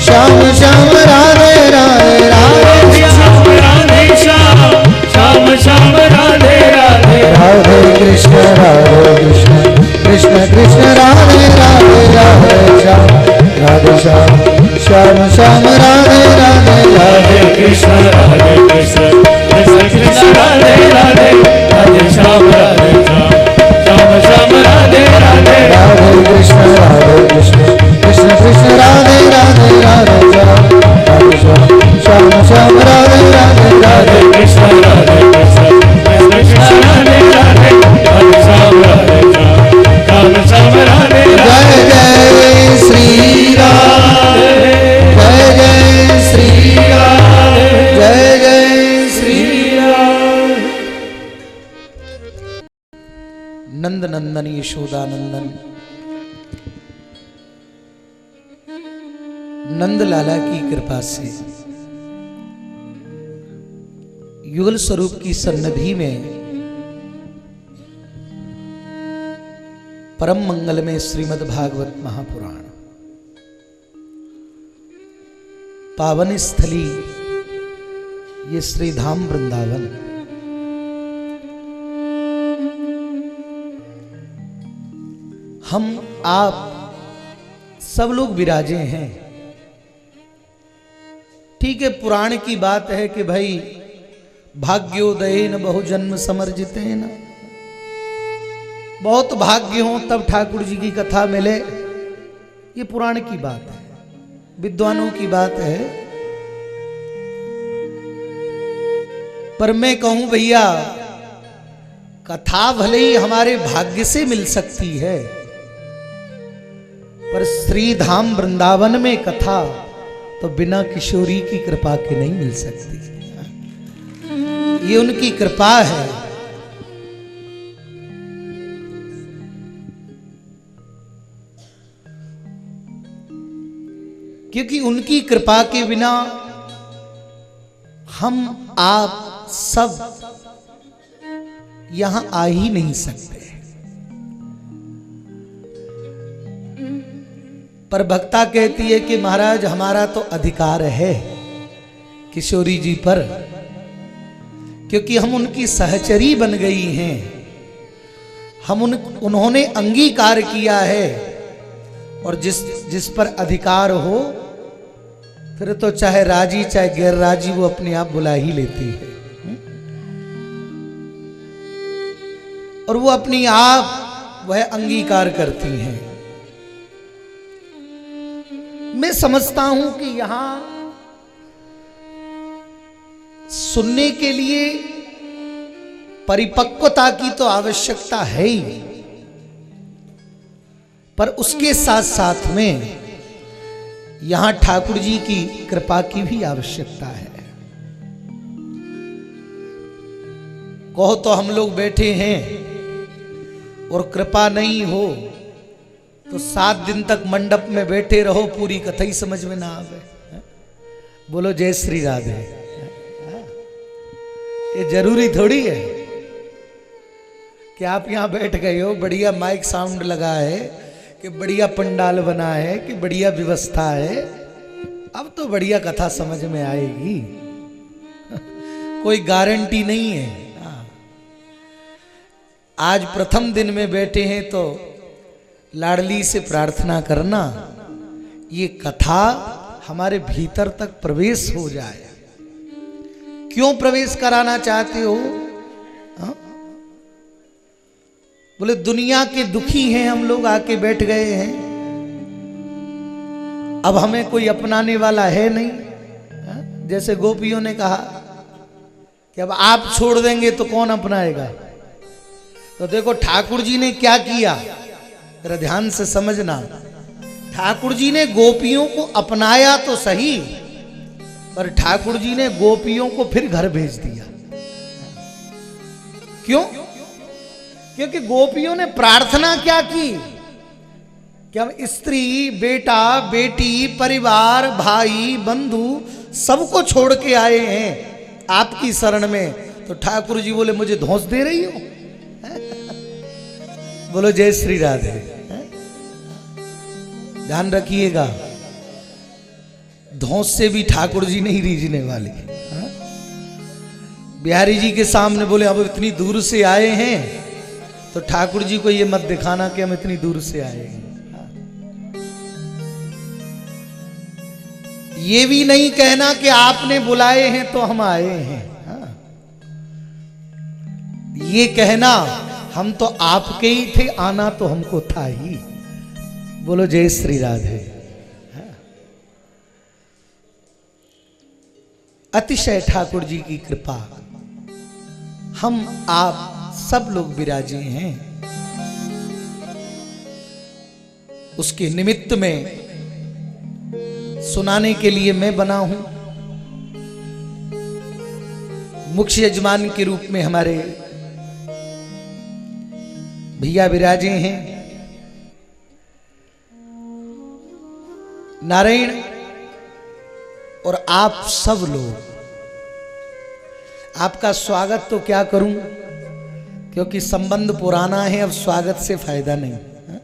श्याम श्याम राधे राधे राधे श्याम राधे श्याम श्याम श्याम राधे राधे राधे कृष्ण कृष्ण कृष्ण राधे राधे राधे श्याम राधे श्याम श्याम श्याम राधे राधे राधे कृष्ण कृष्ण कृष्ण राधे राधे राधे श्याम श्याम श्याम राधे राधे राधे कृष्ण कृष्ण कृष्ण राधे राधे राधे श्याम श्याम श्याम राधे राधे राधे कृष्ण कृष्ण कृष्ण राधे राधे राधे श्याम श्याम श्याम राधे जय जय श्री राम जय जय श्री राम जय जय श्री राम। नंद नंदन यशोदानंदन नंद लाला की कृपा से युगल स्वरूप की सन्निधि में परम मंगल में श्रीमद् भागवत महापुराण पावन स्थली ये श्री धाम वृंदावन हम आप सब लोग विराजे हैं। ठीक है, पुराण की बात है कि भाई भाग्योदयेन बहुजन्म समर्जितेन, बहुत भाग्य हो तब ठाकुर जी की कथा मिले, ये पुराण की बात है, विद्वानों की बात है। पर मैं कहूं भैया, कथा भले ही हमारे भाग्य से मिल सकती है, पर श्री धाम वृंदावन में कथा तो बिना किशोरी की कृपा के नहीं मिल सकती। ये उनकी कृपा है। क्योंकि उनकी कृपा के बिना हम आप सब यहां आ ही नहीं सकते। पर भक्ता कहती है कि महाराज हमारा तो अधिकार है किशोरी जी पर, क्योंकि हम उनकी सहचरी बन गई हैं, उन्होंने अंगीकार किया है, और जिस पर अधिकार हो फिर तो चाहे राजी चाहे गैर राजी वो अपने आप बुला ही लेती है, और वो अपनी आप वह अंगीकार करती हैं। मैं समझता हूं कि यहां सुनने के लिए परिपक्वता की तो आवश्यकता है ही, पर उसके साथ साथ में यहां ठाकुर जी की कृपा की भी आवश्यकता है। कहो तो हम लोग बैठे हैं और कृपा नहीं हो तो 7 दिन तक मंडप में बैठे रहो, पूरी कथा ही समझ में ना आवे। बोलो जय श्री राधे। ये जरूरी थोड़ी है कि आप यहां बैठ गए हो, बढ़िया माइक साउंड लगा है, कि बढ़िया पंडाल बना है, कि बढ़िया व्यवस्था है, अब तो बढ़िया कथा समझ में आएगी। कोई गारंटी नहीं है। आज प्रथम दिन में बैठे हैं तो लाडली से प्रार्थना करना, ये कथा हमारे भीतर तक प्रवेश हो जाए। क्यों प्रवेश कराना चाहते हो? बोले दुनिया के दुखी हैं हम लोग, आके बैठ गए हैं, अब हमें कोई अपनाने वाला है नहीं। जैसे गोपियों ने कहा कि अब आप छोड़ देंगे तो कौन अपनाएगा। तो देखो ठाकुर जी ने क्या किया, जरा ध्यान से समझना। ठाकुर जी ने गोपियों को अपनाया तो सही, पर ठाकुर जी ने गोपियों को फिर घर भेज दिया। क्यों? क्योंकि गोपियों ने प्रार्थना क्या की कि हम स्त्री, बेटा, बेटी, परिवार, भाई, बंधु सबको छोड़ के आए हैं आपकी शरण में। तो ठाकुर जी बोले मुझे धौंस दे रही हो? बोलो जय श्री राधे। ध्यान रखिएगा, धौंस से भी ठाकुर जी नहीं रीझने वाले। हाँ? बिहारी जी के सामने बोले अब इतनी दूर से आए हैं तो ठाकुर जी को ये मत दिखाना कि हम इतनी दूर से आए हैं। हाँ? ये भी नहीं कहना कि आपने बुलाए हैं तो हम आए हैं। हाँ? ये कहना हम तो आपके ही थे, आना तो हमको था ही। बोलो जय श्री राधे। अतिशय ठाकुर जी की कृपा हम आप सब लोग विराजे हैं। उसके निमित्त में सुनाने के लिए मैं बना हूं। मुख्य यजमान के रूप में हमारे भैया विराजे हैं, नारायण, और आप सब लोग। आपका स्वागत तो क्या करूं, क्योंकि संबंध पुराना है, अब स्वागत से फायदा नहीं। हा?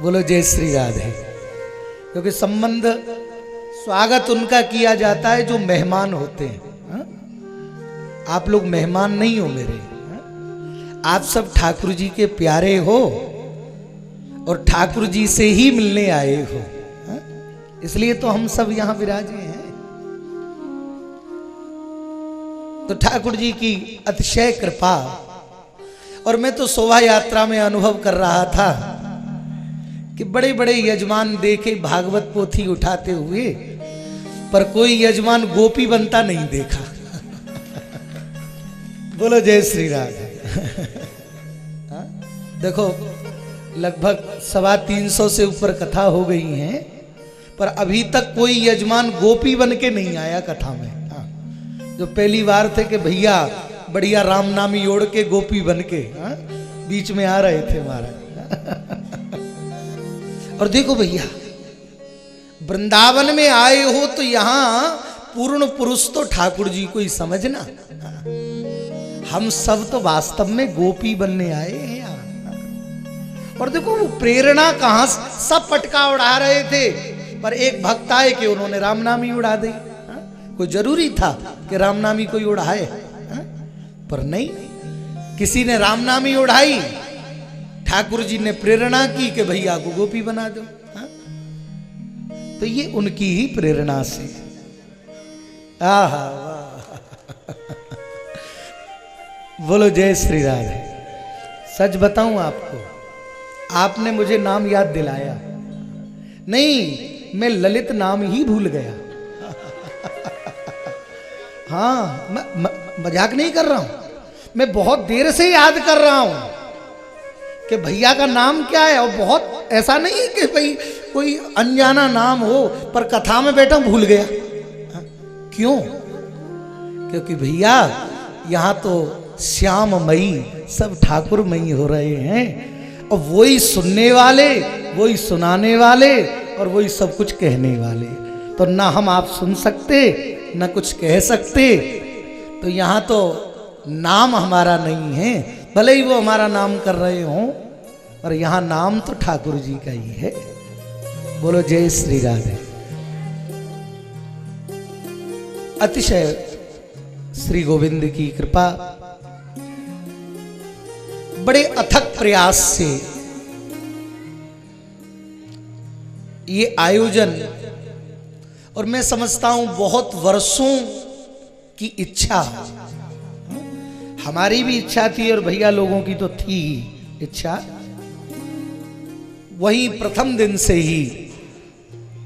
बोलो जय श्री राधे। क्योंकि संबंध स्वागत उनका किया जाता है जो मेहमान होते हैं। हा? आप लोग मेहमान नहीं हो मेरे। हा? आप सब ठाकुर जी के प्यारे हो और ठाकुर जी से ही मिलने आए हो। हा? इसलिए तो हम सब यहां विराजे हैं। तो ठाकुर जी की अतिशय कृपा। और मैं तो शोभा यात्रा में अनुभव कर रहा था कि बड़े बड़े यजमान देखे भागवत पोथी उठाते हुए, पर कोई यजमान गोपी बनता नहीं देखा। बोलो जय श्री राधे। देखो लगभग 350 से ऊपर कथा हो गई है, पर अभी तक कोई यजमान गोपी बन के नहीं आया कथा में। जो पहली बार थे कि भैया बढ़िया राम नामी ओढ़ के गोपी बन के बीच में आ रहे थे महाराज। और देखो भैया, वृंदावन में आए हो तो यहां पूर्ण पुरुष तो ठाकुर जी को ही समझना। हम सब तो वास्तव में गोपी बनने आए हैं यहाँ। और देखो वो प्रेरणा कहां, सब पटका उड़ा रहे थे, पर एक भक्त आए कि उन्होंने रामनामी उड़ा दी। कोई जरूरी था कि रामनामी कोई उड़ाए? पर नहीं, किसी ने रामनामी उड़ाई, ठाकुर जी ने प्रेरणा की कि भैया को गोपी बना दो। तो ये उनकी ही प्रेरणा से। आहा बोलो जय श्री राधे। सच बताऊं आपको, आपने मुझे नाम याद दिलाया, नहीं मैं ललित नाम ही भूल गया। हाँ, मजाक नहीं कर रहा हूं, मैं बहुत देर से याद कर रहा हूं कि भैया का नाम क्या है। और बहुत ऐसा नहीं कि भाई कोई अनजाना नाम हो, पर कथा में बैठा भूल गया। क्यों? क्योंकि भैया यहां तो श्याममयी सब ठाकुरमयी हो रहे हैं, और वही सुनने वाले, वही सुनाने वाले, और वही सब कुछ कहने वाले। तो ना हम आप सुन सकते न कुछ कह सकते। तो यहाँ तो नाम हमारा नहीं है, भले ही वो हमारा नाम कर रहे हों, पर यहाँ नाम तो ठाकुर जी का ही है। बोलो जय श्री राधे। अतिशय श्री गोविंद की कृपा, बड़े अथक प्रयास से ये आयोजन, और मैं समझता हूं बहुत वर्षों की इच्छा, हमारी भी इच्छा थी और भैया लोगों की तो थी इच्छा। वही प्रथम दिन से ही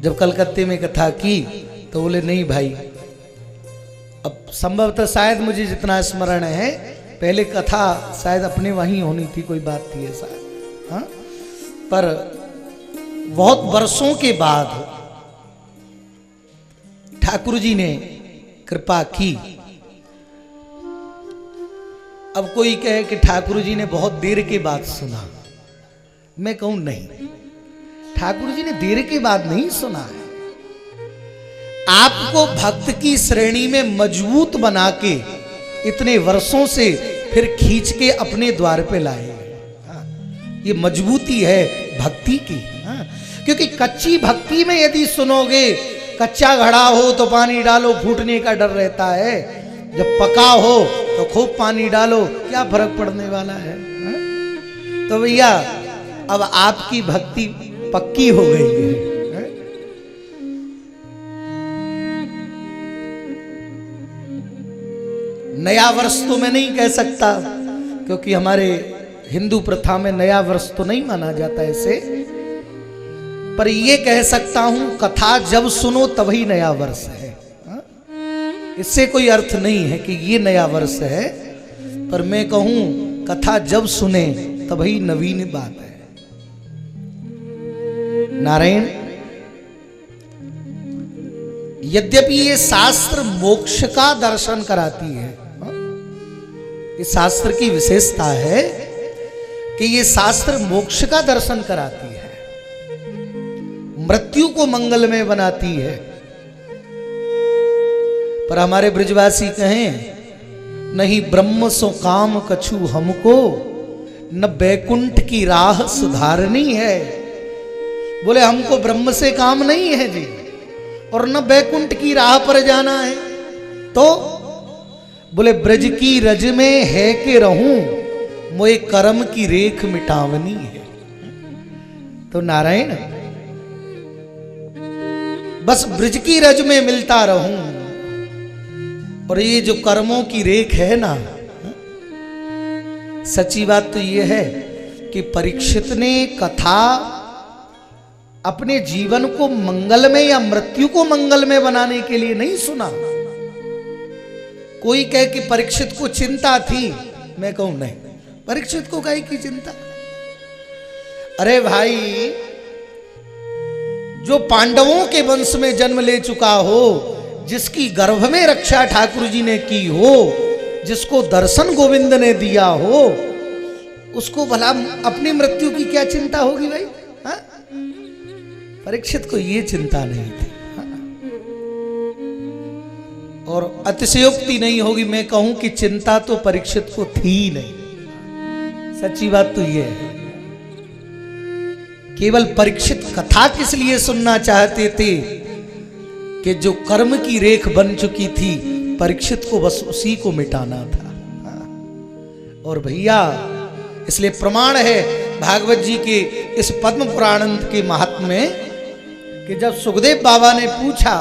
जब कलकत्ते में कथा की तो बोले नहीं भाई, अब संभवतः शायद मुझे जितना स्मरण है पहले कथा शायद अपने वहीं होनी थी, कोई बात थी ऐसा। हाँ, पर बहुत वर्षों के बाद ठाकुर जी ने कृपा की। अब कोई कहे कि ठाकुर जी ने बहुत देर के बाद सुना, मैं कहूं नहीं, ठाकुर जी ने देर के बाद नहीं सुना है, आपको भक्त की श्रेणी में मजबूत बना के इतने वर्षों से फिर खींच के अपने द्वार पे लाए। ये मजबूती है भक्ति की। क्योंकि कच्ची भक्ति में यदि सुनोगे कच्चा घड़ा हो तो पानी डालो, फूटने का डर रहता है, जब पका हो तो खूब पानी डालो, क्या फर्क पड़ने वाला है? तो भैया अब आपकी भक्ति पक्की हो गई है। नया वर्ष तो मैं नहीं कह सकता, क्योंकि हमारे हिंदू प्रथा में नया वर्ष तो नहीं माना जाता ऐसे, पर ये कह सकता हूं कथा जब सुनो तभी नया वर्ष है। इससे कोई अर्थ नहीं है कि ये नया वर्ष है, पर मैं कहूं कथा जब सुने तभी नवीन बात है। नारायण, यद्यपि ये शास्त्र मोक्ष का दर्शन कराती है, इस शास्त्र की विशेषता है कि ये शास्त्र मोक्ष का दर्शन कराती है, मृत्यु को मंगलमय बनाती है। पर हमारे ब्रजवासी कहें नहीं ब्रह्म सो काम कछु हमको, न बैकुंठ की राह सुधारनी है। बोले हमको ब्रह्म से काम नहीं है जी, और न बैकुंठ की राह पर जाना है, तो बोले ब्रज की रज में है के रहूं, मोए कर्म की रेख मिटावनी है। तो नारायण, बस ब्रज की रज में मिलता रहूं, और ये जो कर्मों की रेख है ना, सच्ची बात तो ये है कि परीक्षित ने कथा अपने जीवन को मंगलमय या मृत्यु को मंगलमय बनाने के लिए नहीं सुना। कोई कहे कि परीक्षित को चिंता थी, मैं कहूं नहीं, परीक्षित को काहे की चिंता? अरे भाई, जो पांडवों के वंश में जन्म ले चुका हो, जिसकी गर्भ में रक्षा ठाकुर जी ने की हो, जिसको दर्शन गोविंद ने दिया हो, उसको भला अपनी मृत्यु की क्या चिंता होगी भाई? हा? परीक्षित को ये चिंता नहीं थी। हा? और अतिशयोक्ति नहीं होगी मैं कहूं कि चिंता तो परीक्षित को थी नहीं। सच्ची बात तो ये है, केवल परीक्षित कथा किस लिए सुनना चाहते थे कि जो कर्म की रेख बन चुकी थी, परीक्षित को बस उसी को मिटाना था। और भैया, इसलिए प्रमाण है भागवत जी के इस पद्म पुराण के महात्म्य में कि जब सुखदेव बाबा ने पूछा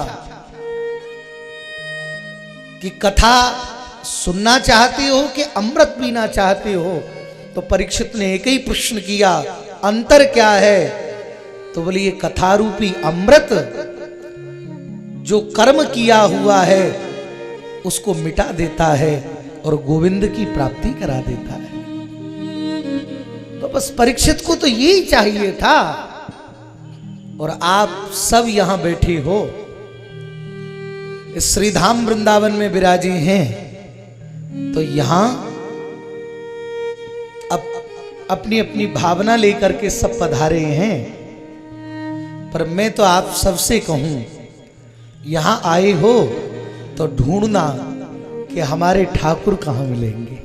कि कथा सुनना चाहते हो कि अमृत पीना चाहते हो, तो परीक्षित ने एक ही प्रश्न किया, अंतर क्या है? तो बोले ये कथा रूपी अमृत जो कर्म किया हुआ है उसको मिटा देता है और गोविंद की प्राप्ति करा देता है। तो बस परीक्षित को तो यही चाहिए था। और आप सब यहां बैठे हो, इस श्रीधाम वृंदावन में विराजे हैं, तो यहां अपनी अपनी भावना लेकर के सब पधारे हैं। पर मैं तो आप सबसे कहूं, यहां आए हो तो ढूंढना कि हमारे ठाकुर कहां मिलेंगे।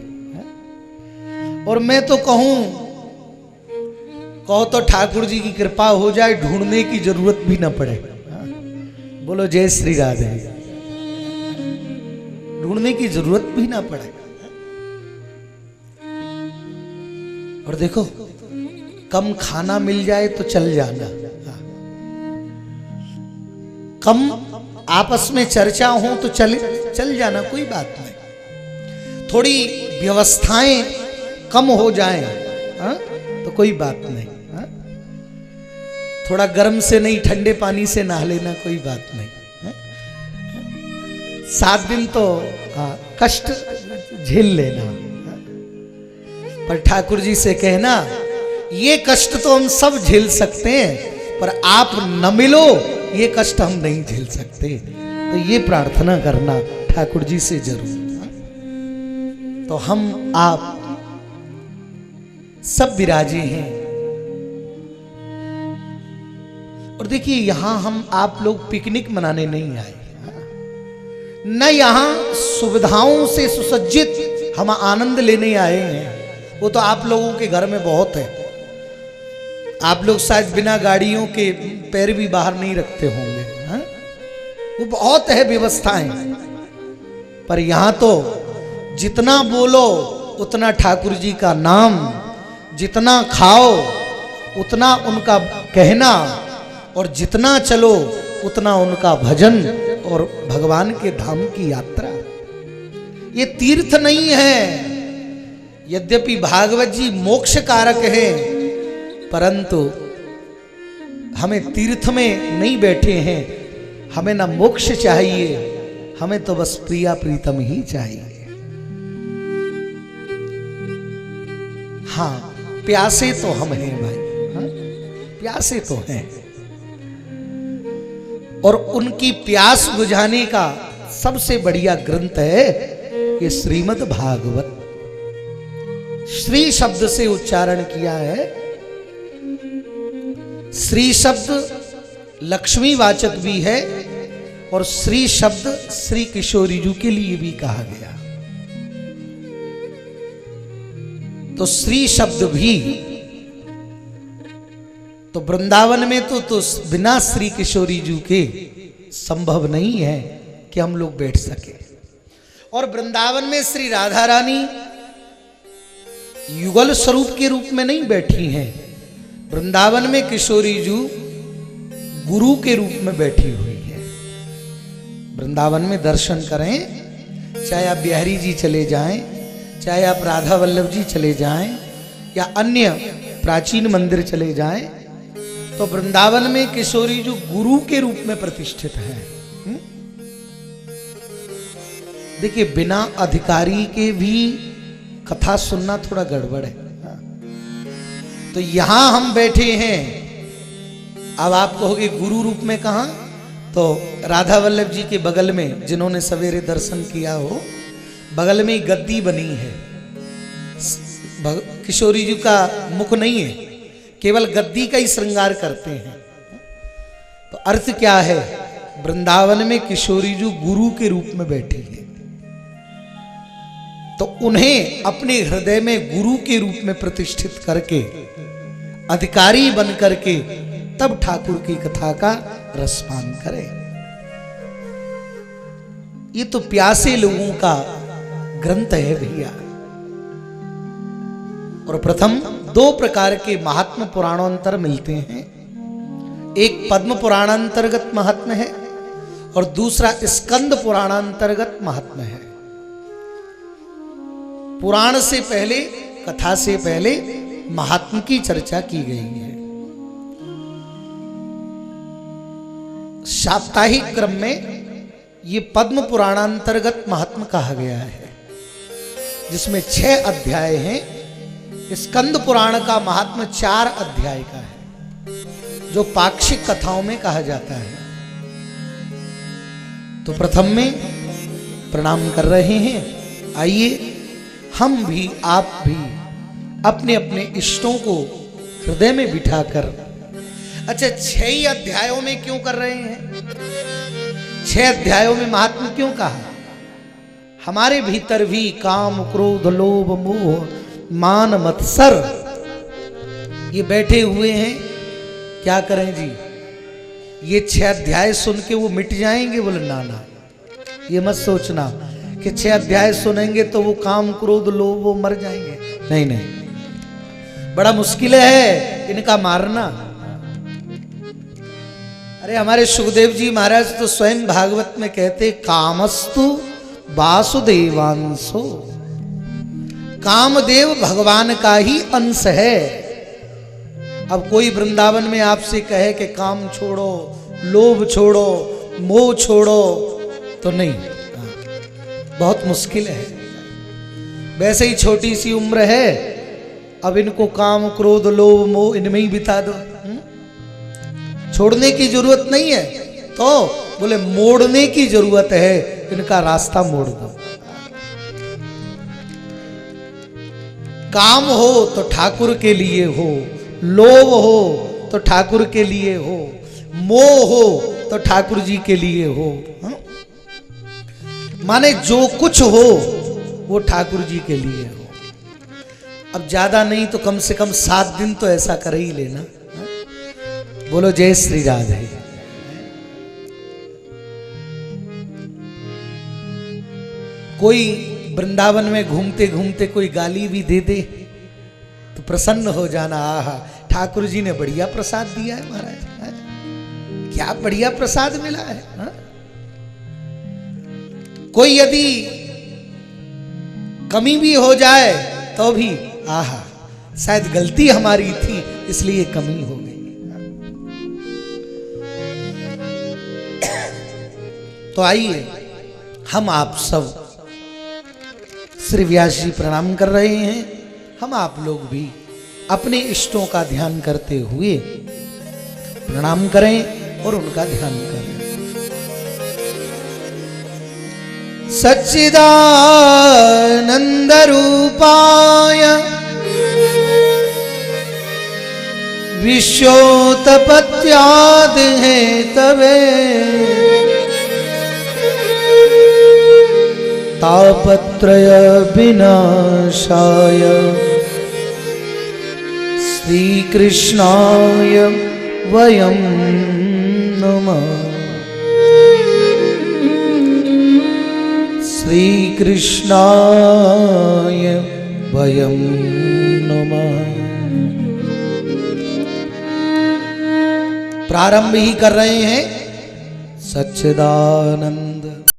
और मैं तो कहो तो ठाकुर जी की कृपा हो जाए, ढूंढने की जरूरत भी ना पड़े। बोलो जय श्री राधे। ढूंढने की जरूरत भी ना पड़े। और देखो, कम खाना मिल जाए तो चल जाना, कम आपस में चर्चा हो तो चल जाना, कोई बात नहीं। थोड़ी व्यवस्थाएं कम हो जाएं, तो कोई बात नहीं। थोड़ा गर्म से नहीं, ठंडे पानी से नहा लेना, कोई बात नहीं। 7 दिन तो कष्ट झेल लेना, पर ठाकुर जी से कहना ये कष्ट तो हम सब झेल सकते हैं, पर आप न मिलो ये कष्ट हम नहीं झेल सकते। तो ये प्रार्थना करना ठाकुर जी से जरूर। तो हम आप सब विराजे हैं। और देखिए, यहां हम आप लोग पिकनिक मनाने नहीं आए, न यहां सुविधाओं से सुसज्जित हम आनंद लेने आए हैं। वो तो आप लोगों के घर में बहुत है। आप लोग शायद बिना गाड़ियों के पैर भी बाहर नहीं रखते होंगे, वो बहुत है व्यवस्थाएं, पर यहां तो जितना बोलो उतना ठाकुर जी का नाम, जितना खाओ उतना उनका कहना, और जितना चलो उतना उनका भजन और भगवान के धाम की यात्रा। ये तीर्थ नहीं है। यद्यपि भागवत जी मोक्ष कारक है, परंतु हमें तीर्थ में नहीं बैठे हैं। हमें ना मोक्ष चाहिए, हमें तो बस प्रिया प्रीतम ही चाहिए। हाँ, प्यासे तो हम हैं भाई, हाँ? प्यासे तो हैं, और उनकी प्यास बुझाने का सबसे बढ़िया ग्रंथ है ये श्रीमद् भागवत। श्री शब्द से उच्चारण किया है। श्री शब्द लक्ष्मी वाचक भी है, और श्री शब्द श्री किशोरी जी के लिए भी कहा गया। तो श्री शब्द भी तो वृंदावन में तो बिना श्री किशोरी जी के संभव नहीं है कि हम लोग बैठ सके। और वृंदावन में श्री राधा रानी युगल स्वरूप के रूप में नहीं बैठी हैं। वृंदावन में किशोरी जी गुरु के रूप में बैठी हुई है। वृंदावन में दर्शन करें, चाहे आप बिहारी जी चले जाएं, चाहे आप राधा वल्लभ जी चले जाएं, या अन्य प्राचीन मंदिर चले जाएं, तो वृंदावन में किशोरी जी गुरु के रूप में प्रतिष्ठित है। देखिए, बिना अधिकारी के भी कथा सुनना थोड़ा गड़बड़ है। तो यहां हम बैठे हैं। अब आप कहोगे गुरु रूप में कहां? तो राधा वल्लभ जी के बगल में, जिन्होंने सवेरे दर्शन किया हो, बगल में गद्दी बनी है। किशोरी जी का मुख नहीं है, केवल गद्दी का ही श्रृंगार करते हैं। तो अर्थ क्या है? वृंदावन में किशोरी जी गुरु के रूप में बैठी है, तो उन्हें अपने हृदय में गुरु के रूप में प्रतिष्ठित करके, अधिकारी बन करके, तब ठाकुर की कथा का रसपान करें। ये तो प्यासे लोगों का ग्रंथ है भैया। और प्रथम 2 प्रकार के महात्म पुराणांतर मिलते हैं। एक पद्म पुराणांतर्गत महात्म है, और दूसरा स्कंद पुराणांतर्गत महात्म है। पुराण से पहले, कथा से पहले महात्म की चर्चा की गई है। साप्ताहिक क्रम में ये पद्म पुराणांतर्गत महात्म कहा गया है, जिसमें 6 अध्याय हैं। स्कंद पुराण का महात्म 4 अध्याय का है, जो पाक्षिक कथाओं में कहा जाता है। तो प्रथम में प्रणाम कर रहे हैं। आइए हम भी, आप भी अपने अपने इष्टों को हृदय में बिठाकर, अच्छा 6 ही अध्यायों में क्यों कर रहे हैं? 6 अध्यायों में महात्म क्यों कहा? हमारे भीतर भी काम, क्रोध, लोभ, मोह, मान, मत्सर ये बैठे हुए हैं। क्या करें जी? ये 6 अध्याय सुन के वो मिट जाएंगे? बोले ना ना, ये मत सोचना कि 6 अध्याय सुनेंगे तो वो काम, क्रोध, लोभ वो मर जाएंगे। नहीं नहीं, बड़ा मुश्किल है इनका मारना। अरे हमारे सुखदेव जी महाराज तो स्वयं भागवत में कहते, कामस्तु वासुदेवांशो। कामदेव भगवान का ही अंश है। अब कोई वृंदावन में आपसे कहे कि काम छोड़ो, लोभ छोड़ो, मोह छोड़ो, तो नहीं, बहुत मुश्किल है। वैसे ही छोटी सी उम्र है, अब इनको काम, क्रोध, लोभ, मोह इनमें ही बिता दो। छोड़ने की जरूरत नहीं है, तो बोले मोड़ने की जरूरत है, इनका रास्ता मोड़ दो। काम हो तो ठाकुर के लिए हो, लोभ हो तो ठाकुर के लिए हो, मोह हो तो ठाकुर जी के लिए हो। माने जो कुछ हो वो ठाकुर जी के लिए हो। अब ज्यादा नहीं तो कम से कम 7 दिन तो ऐसा कर ही लेना। बोलो जय श्री राधे। कोई वृंदावन में घूमते घूमते कोई गाली भी दे दे तो प्रसन्न हो जाना, आहा ठाकुर जी ने बढ़िया प्रसाद दिया है महाराज, है? क्या बढ़िया प्रसाद मिला है, है? कोई यदि कमी भी हो जाए तो भी आहा शायद गलती हमारी थी इसलिए कमी हो गई। तो आइए हम आप सब श्री व्यास जी प्रणाम कर रहे हैं, हम आप लोग भी अपने इष्टों का ध्यान करते हुए प्रणाम करें और उनका ध्यान करें। सच्चिदानंद रूपाय विश्वोत्पत्त्यादि हेतवे तापत्रय विनाशाय श्री कृष्णाय वयं नमः। श्री कृष्णाय वयं नमः। प्रारंभ ही कर रहे हैं सच्चिदानंद